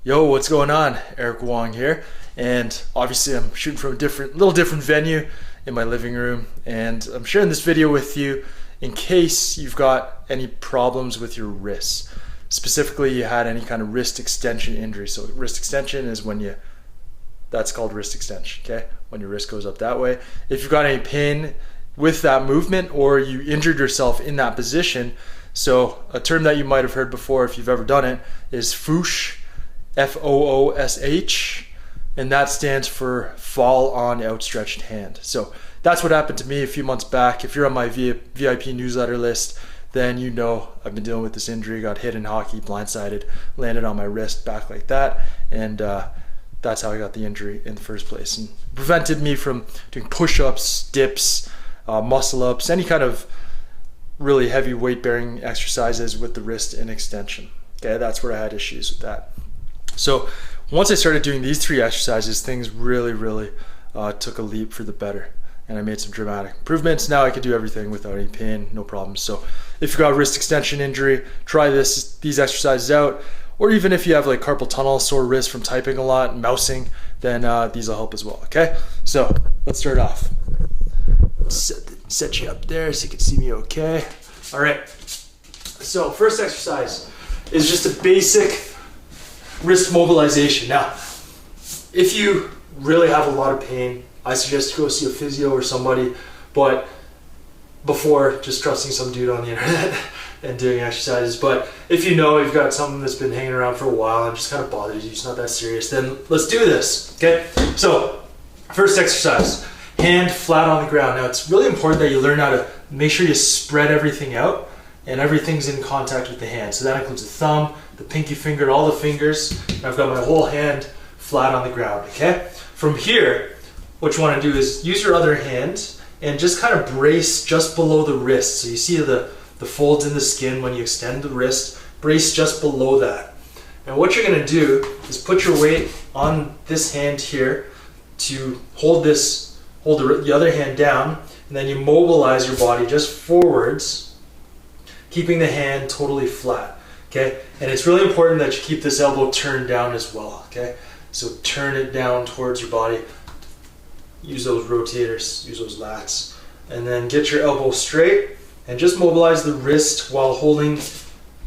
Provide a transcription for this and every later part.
Yo, what's going on? Eric Wong here, and obviously I'm shooting from a little different venue in my living room, and I'm sharing this video with you in case you've got any problems with your wrists. Specifically, you had any kind of wrist extension injury. So wrist extension is that's called wrist extension, okay? When your wrist goes up that way. If you've got any pain with that movement or you injured yourself in that position, so a term that you might have heard before if you've ever done it is FOOSH, F-O-O-S-H, and that stands for fall on outstretched hand. So that's what happened to me a few months back. If you're on my VIP newsletter list, then you know I've been dealing with this injury. Got hit in hockey, blindsided, landed on my wrist back like that, and that's how I got the injury in the first place, and prevented me from doing push-ups, dips, muscle-ups, any kind of really heavy weight-bearing exercises with the wrist in extension. Okay, that's where I had issues with that. So once I started doing these three exercises, things really took a leap for the better, and I made some dramatic improvements. Now I can do everything without any pain, no problems. So if you've got a wrist extension injury, try these exercises out. Or even if you have like carpal tunnel, sore wrist from typing a lot and mousing, then these will help as well, okay? So let's start off. Set you up there so you can see me okay. All right, so first exercise is just a basic wrist mobilization. Now, if you really have a lot of pain, I suggest you go see a physio or somebody, but before just trusting some dude on the internet and doing exercises. But if you know you've got something that's been hanging around for a while and just kind of bothers you, it's not that serious, then let's do this, okay? So, first exercise, hand flat on the ground. Now, it's really important that you learn how to make sure you spread everything out and everything's in contact with the hand. So that includes the thumb, the pinky finger, all the fingers. And I've got my whole hand flat on the ground, okay? From here, what you want to do is use your other hand and just kind of brace just below the wrist. So you see the folds in the skin when you extend the wrist, brace just below that. And what you're going to do is put your weight on this hand here to hold the other hand down, and then you mobilize your body just forwards, keeping the hand totally flat, okay? And it's really important that you keep this elbow turned down as well, okay? So turn it down towards your body, use those rotators, use those lats, and then get your elbow straight and just mobilize the wrist while holding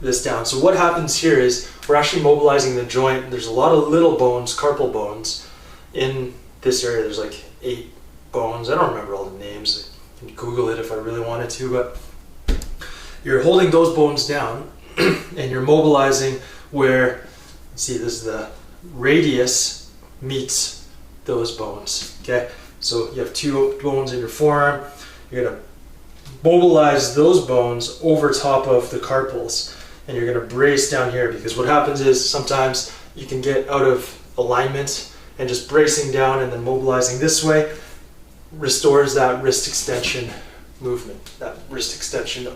this down. So what happens here is we're actually mobilizing the joint. There's a lot of little bones, carpal bones, in this area. There's like 8 bones. I don't remember all the names. I can Google it if I really wanted to, but you're holding those bones down and you're mobilizing where, see, this is the radius meets those bones, okay? So you have 2 bones in your forearm. You're gonna mobilize those bones over top of the carpals, and you're gonna brace down here, because what happens is sometimes you can get out of alignment, and just bracing down and then mobilizing this way restores that wrist extension movement, that wrist extension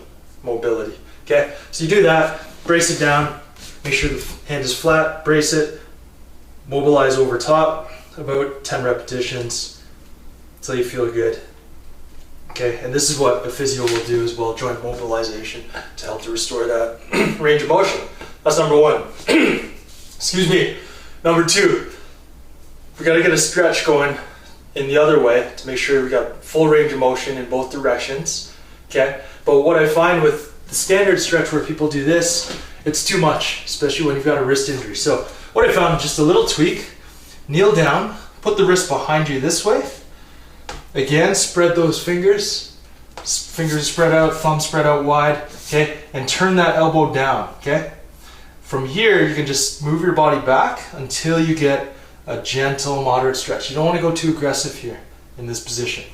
mobility, okay? So you do that, brace it down, make sure the hand is flat, brace it, mobilize over top, about 10 repetitions until you feel good. Okay, and this is what a physio will do as well, joint mobilization, to help to restore that range of motion. That's number 1. Excuse me. Number 2, we gotta get a stretch going in the other way to make sure we got full range of motion in both directions, okay? But what I find with the standard stretch where people do this, it's too much, especially when you've got a wrist injury. So what I found, just a little tweak, kneel down, put the wrist behind you this way. Again, spread those fingers spread out, thumb spread out wide, okay? And turn that elbow down, okay? From here, you can just move your body back until you get a gentle, moderate stretch. You don't want to go too aggressive here in this position.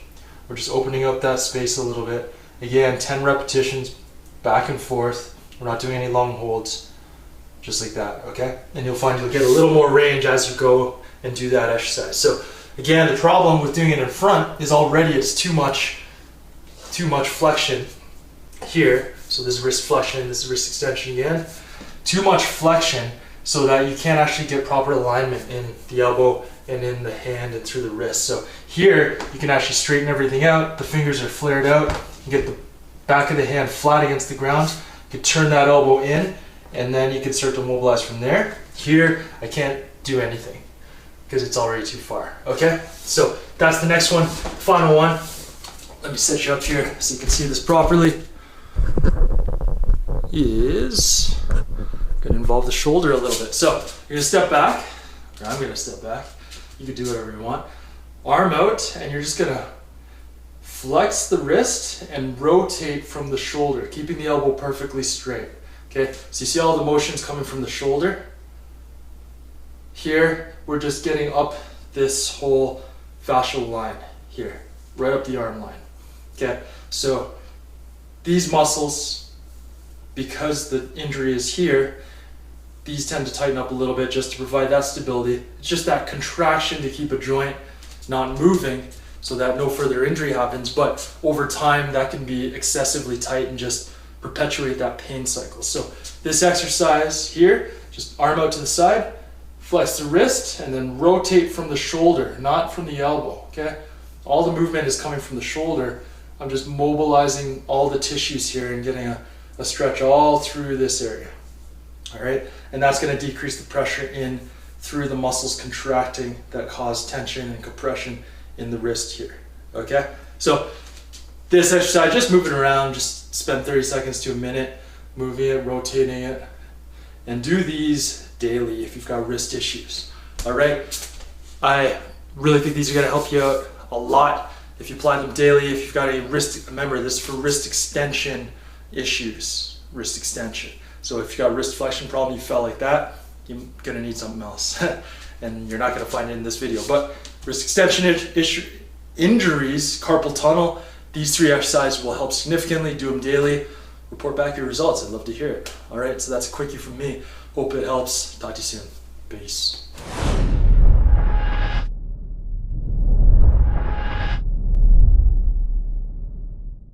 We're just opening up that space a little bit. Again, 10 repetitions, back and forth. We're not doing any long holds, just like that, okay? And you'll find you'll get a little more range as you go and do that exercise. So again, the problem with doing it in front is already it's too much flexion here. So this is wrist flexion, this is wrist extension again. Too much flexion so that you can't actually get proper alignment in the elbow and in the hand and through the wrist. So here, you can actually straighten everything out. The fingers are flared out. You get the back of the hand flat against the ground. You can turn that elbow in, and then you can start to mobilize from there. Here, I can't do anything because it's already too far, okay? So that's the next one, final one. Let me set you up here so you can see this properly. Is gonna involve the shoulder a little bit. So you're gonna step back, or I'm gonna step back. You can do whatever you want. Arm out, and you're just gonna flex the wrist and rotate from the shoulder, keeping the elbow perfectly straight. Okay, so you see all the motions coming from the shoulder? Here, we're just getting up this whole fascial line here, right up the arm line. Okay, so these muscles, because the injury is here, these tend to tighten up a little bit just to provide that stability. It's just that contraction to keep a joint not moving so that no further injury happens, but over time that can be excessively tight and just perpetuate that pain cycle. So this exercise here, just arm out to the side, flex the wrist, and then rotate from the shoulder, not from the elbow, okay? All the movement is coming from the shoulder. I'm just mobilizing all the tissues here and getting a stretch all through this area, all right? And that's gonna decrease the pressure in through the muscles contracting that cause tension and compression in the wrist here, okay? So this exercise, just moving around, just spend 30 seconds to a minute, moving it, rotating it, and do these daily if you've got wrist issues, all right? I really think these are gonna help you out a lot if you apply them daily. If you've got a wrist, remember this is for wrist extension issues, wrist extension. So if you've got a wrist flexion problem, you felt like that, you're gonna need something else. And you're not gonna find it in this video. But wrist extension injuries, carpal tunnel, these 3 exercises will help significantly. Do them daily. Report back your results. I'd love to hear it. All right, so that's a quickie from me. Hope it helps. Talk to you soon. Peace.